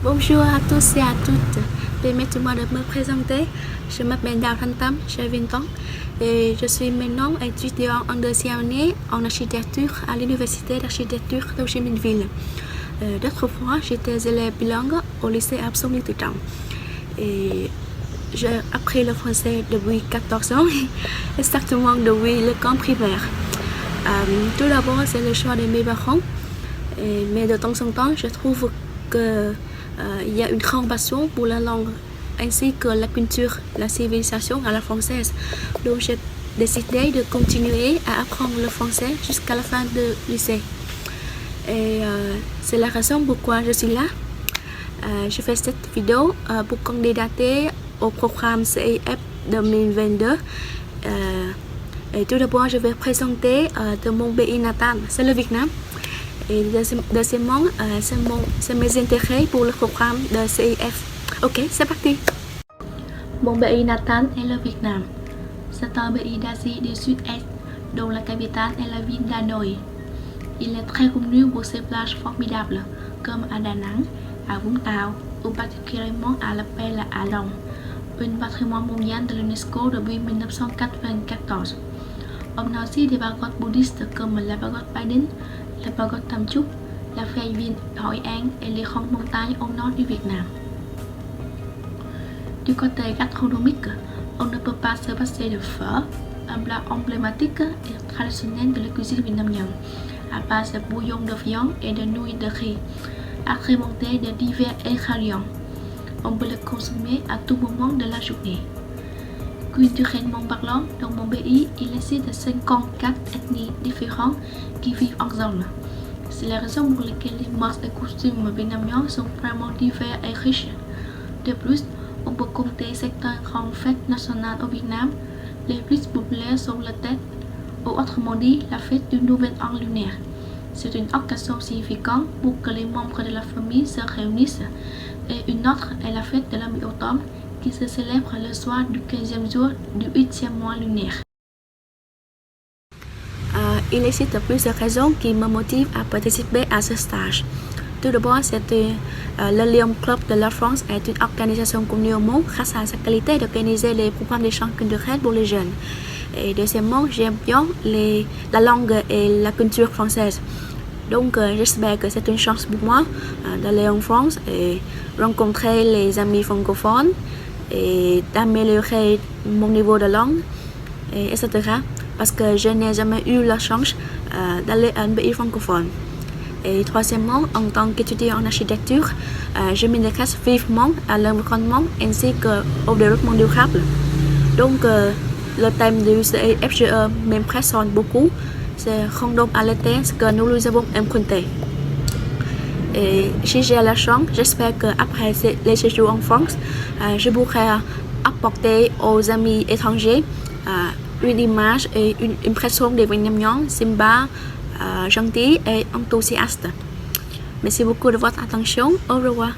Bonjour à tous et à toutes. Permettez-moi de me présenter. Je m'appelle Đào Thanh Tâm, j'ai 20 ans et je suis maintenant étudiant en deuxième année en architecture à l'université d'architecture d'Ho Chi Minh Ville. D'autrefois, j'étais élève bilingue au lycée Absolu Tự Trọng et j'ai appris le français depuis 14 ans, exactement depuis le camp primaire. Tout d'abord, c'est le choix de mes parents, mais de temps en temps, je trouve que il y a une grande passion pour la langue ainsi que la culture, la civilisation à la française. Donc j'ai décidé de continuer à apprendre le français jusqu'à la fin du lycée. Et c'est la raison pourquoi je suis là. Je fais cette vidéo pour candidater au programme CIF 2022. Et tout d'abord, je vais présenter de mon pays natal, c'est le Việt Nam. Et deuxièmement, c'est mes intérêts pour le programme de CIF. Ok, c'est parti. Mon pays natal est le Việt Nam. C'est un pays d'Asie du Sud-Est, dont la capitale est la ville d'Hanoi. Il est très connu pour ses plages formidables, comme à Da Nang, à Vũng Tàu, ou particulièrement à l'appel à Long, un patrimoine mondial de l'UNESCO depuis 1994. On a aussi des pagodes bouddhistes comme la pagode Ba Đính, la pagode Tam Chúc, la vieille ville Hội An et les grandes montagnes au nord du Việt Nam. Du côté gastronomique, on ne peut pas se passer de phở, un plat emblématique et traditionnel de la cuisine vietnamienne, à base de bouillon de viande et de nouilles de riz, agrémenté de divers ingrédients. On peut le consommer à tout moment de la journée. Culturellement parlant, dans mon pays, il existe 54 ethnies différentes qui vivent ensemble. C'est la raison pour laquelle les mœurs et costumes vietnamiens sont vraiment divers et riches. De plus, on peut compter certaines grandes fêtes nationales au Vietnam. Les plus populaires sont la Tết, ou autrement dit la fête du Nouvel An lunaire. C'est une occasion significante pour que les membres de la famille se réunissent. Et une autre est la fête de la mi-automne, qui se célèbre le soir du 15e jour du 8e mois lunaire. Il existe plusieurs raisons qui me motivent à participer à ce stage. Tout d'abord, le Lion Club de la France est une organisation connue au monde grâce à sa qualité d'organiser les programmes d'échange culturel pour les jeunes. Et deuxièmement, j'aime bien la langue et la culture française. Donc, j'espère que c'est une chance pour moi d'aller en France et rencontrer les amis francophones et d'améliorer mon niveau de langue, etc. Parce que je n'ai jamais eu la chance d'aller à un pays francophone. Et troisièmement, en tant qu'étudiant en architecture, je m'intéresse vivement à l'environnement ainsi qu'au développement durable. Donc, le thème du CIFGE m'impressionne beaucoup. C'est rendre à la terre ce que nous avons emprunté. Et si j'ai la chance, j'espère qu'après les séjours en France, je pourrai apporter aux amis étrangers une image et une impression des Vietnamiens sympas, gentils et enthousiastes. Merci beaucoup de votre attention. Au revoir.